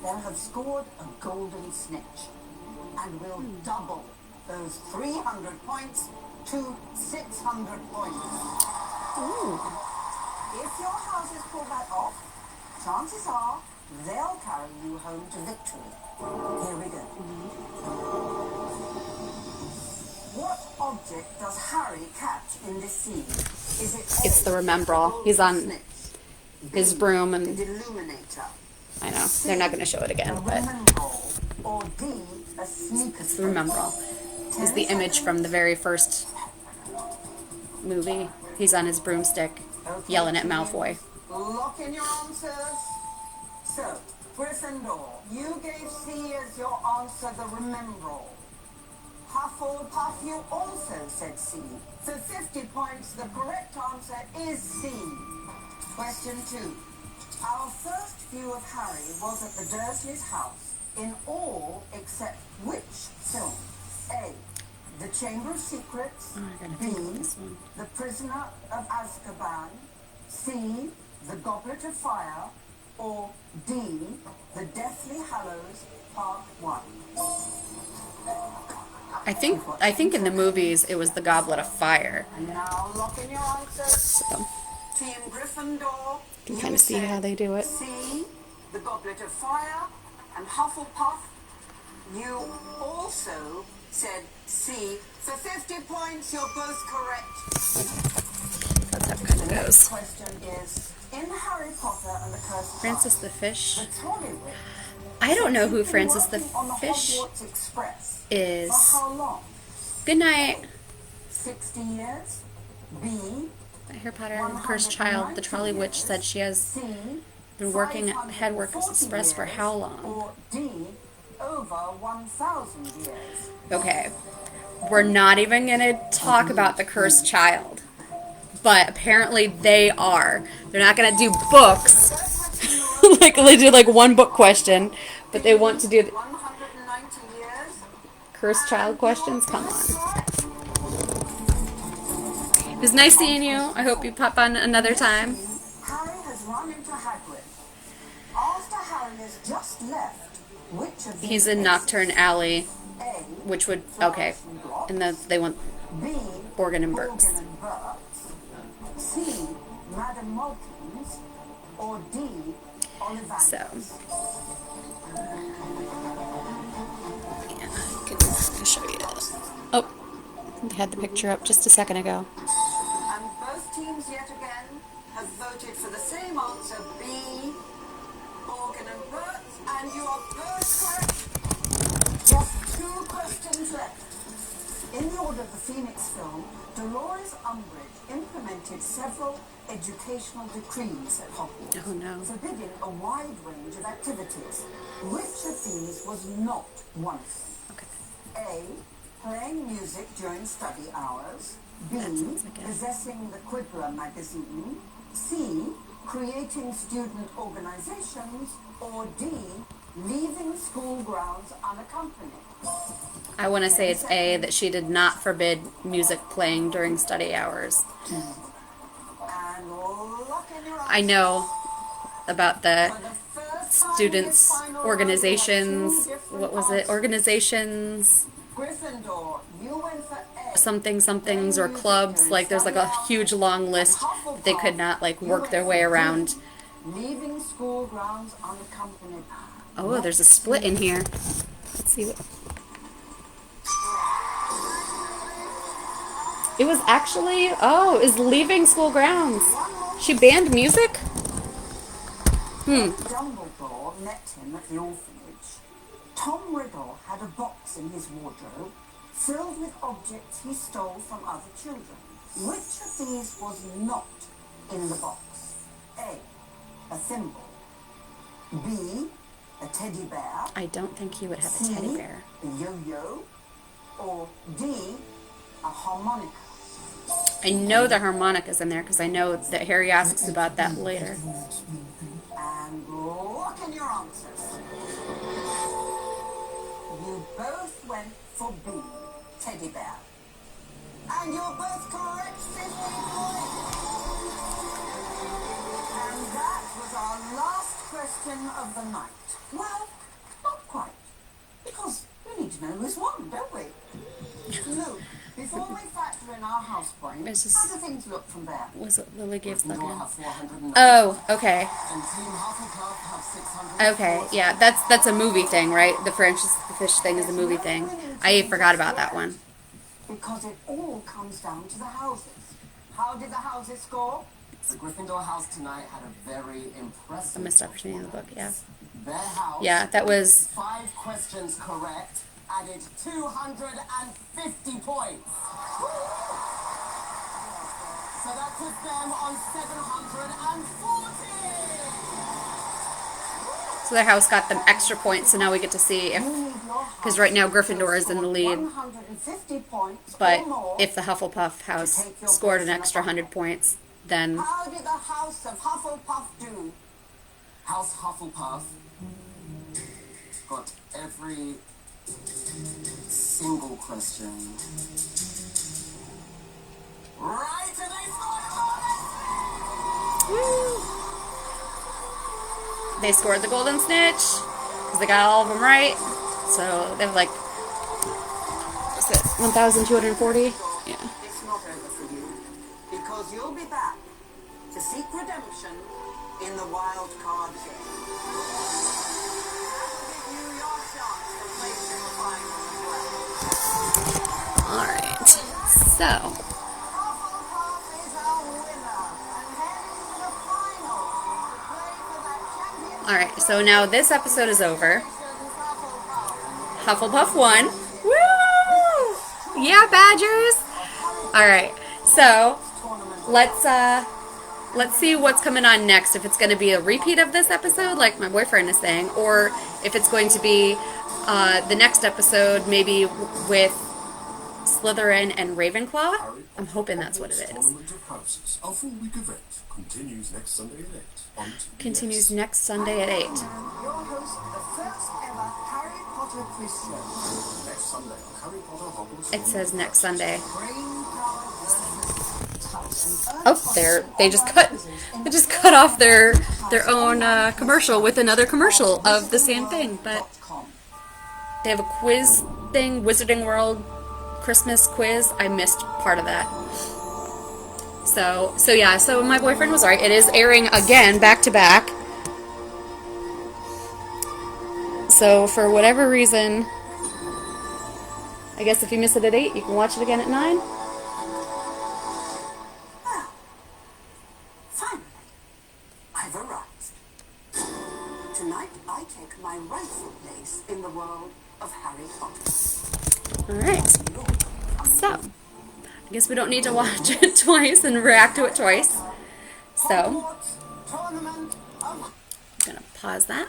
they'll have scored a Golden Snitch. And we'll double those 300 points to 600 points. Ooh. If your houses pull that off, chances are they'll carry you home to victory. Here we go. What object does Harry catch in this scene? Is it It's A, the Remembrall. the He's on Snitch, his B, broom the and Deluminator, I know they're not going to show it the again, but Remembrall, or D, a sneaker it's the Remembrall. Is the image from the very first movie. He's on his broomstick yelling at Malfoy. Lock in your answers. So, Gryffindor, you gave C as your answer, the Remembrall. Hufflepuff, you also said C. For 50 points, the correct answer is C. Question 2. Our first view of Harry was at the Dursleys' house in all except which film? A, The Chamber of Secrets. Oh, I gotta B, think of this one. The Prisoner of Azkaban. C, The Goblet of Fire. Or D, The Deathly Hallows Part 1. I think in the movies it was the Goblet of Fire. And now lock in your answers. So Team Gryffindor. you can kind of see how they do it. C, The Goblet of Fire. And Hufflepuff, you also said C. For 50 points, you're both correct. That's how it kind of goes. Question is, In Harry Potter and the Cursed Francis Child, the Fish. the trolley witch I don't know who has been Francis the working on the Fish Hogwarts Express is. for how long? Good night. 60 years? B. Harry Potter and the Cursed Child. The trolley witch said she has C. been working at Hogwarts 540 Express for years, how long? Or D. Over 1,000 years. Okay. We're not even going to talk about the Cursed Child. But apparently they are. They're not going to do books. Like they do like one book question. But they want to do the 190 years. Cursed Child questions? Come on. It was nice seeing you. I hope you pop on another time. Harry has run into Hagrid. After Harry has just left, which of these He's in Nocturne Alley. A. Which would... Okay. And then they want B. Borgin and Burkes. Borgin and Burkes. C. Madame Malkins. Or D. Ollivanders. So... Yeah, I can show you that. Oh, I had the picture up just a second ago. And both teams yet again have voted for the same answer, B. Borgin and Burkes, and you are both correct. Just 2 questions left. In the order of the Phoenix film, Dolores Umbridge implemented several educational decrees at Hogwarts, Oh, no. forbidding a wide range of activities. Which of these was not one of them? Okay. A. Playing music during study hours. B. That sounds like it. Possessing the Quibbler magazine. C. Creating student organizations. Or D. Leaving school grounds unaccompanied. I want to say it's A, that she did not forbid music playing during study hours. And lock in your I know about the For the first time in students' this final round, organizations. we have 2 different What was it? answers. Organizations, Gryffindor, you went for A. somethings or clubs. Like there's like a huge long list. They could not like work their way around. Leaving school grounds unaccompanied. Oh, there's a split in here. Let's see what. It was actually, oh, is leaving school grounds. She banned music? Dumbledore met him at the orphanage. Tom Riddle had a box in his wardrobe filled with objects he stole from other children. Which of these was not in the box? A. A thimble. B. A teddy bear. I don't think he would have a C. teddy bear. A yo-yo. Or D. A harmonica. I know the harmonica's in there because I know that Harry asks about that later. And lock in your answers. You both went for B, teddy bear. And you're both correct, 50 points. And that was our last question of the night. Well, not quite. Because we need to know who's won, don't we? Luke, before we factor in our house points, It's just- how do things look from there? Was it Lily gave Gryffindor Buckingham? have 490. Oh, okay. And Team Hufflepuff have 640. Okay, yeah, that's a movie thing, right? The Francis the Fish thing is a movie thing. I forgot about that one. Because it all comes down to the houses. How did the houses score? The Gryffindor house tonight had a very impressive A missed opportunity in the book, yeah. Their house, Yeah, that was 5 questions correct, added 250 points. So that puts them on 740. so their house got them extra points, so now we get to see if, because right now Gryffindor is in the lead, 150 points but or more. if the Hufflepuff house scored an extra 100 points, then How did the house of Hufflepuff do? House Hufflepuff got every single question right, and they scored they scored the Golden Snitch, because they got all of them right, so they have like, what's it, 1,240? Yeah. It's not over for you, because you'll be back to seek redemption in the wild card game. That will give you your chance to place in the final as well. Alright, so, Hufflepuff is our winner and heading to the final So now this episode is over. Hufflepuff won. Woo! Yeah, Badgers! Alright, so let's see what's coming on next. If it's going to be a repeat of this episode, like my boyfriend is saying, or if it's going to be the next episode, maybe with Slytherin and Ravenclaw. I'm hoping that's what it is. Tournament of Houses, a full week event, continues next Sunday at 8 on TBS. Continues next Sunday at 8. Your host, the first ever Harry Potter quiz show. Next Sunday on Harry Potter Hogwarts. It says next Sunday. Oh, they just cut off their own commercial with another commercial of the same thing, but they have a quiz thing, Wizarding World Christmas quiz. I missed part of that. So yeah, so my boyfriend was right. It is airing again back to back. So for whatever reason, I guess if you miss it at 8, you can watch it again at 9. Finally, I've arrived. Tonight, I take my rightful place in the world of Harry Potter. Alright. So, I guess we don't need to watch it twice and react to it twice. So, I'm going to pause that.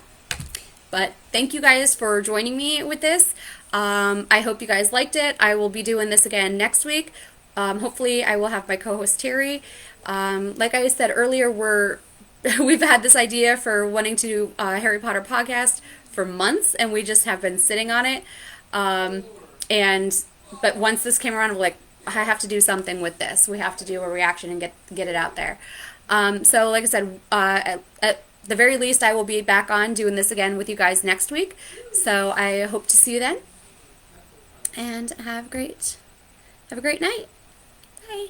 But thank you guys for joining me with this. I hope you guys liked it. I will be doing this again next week. Hopefully I will have my co-host Terry. Like I said earlier, we've had this idea for wanting to do a Harry Potter podcast for months, and we just have been sitting on it. But once this came around, I'm like, I have to do something with this. We have to do a reaction and get it out there. So like I said, at the very least, I will be back on doing this again with you guys next week. So I hope to see you then. And have a great night. Bye.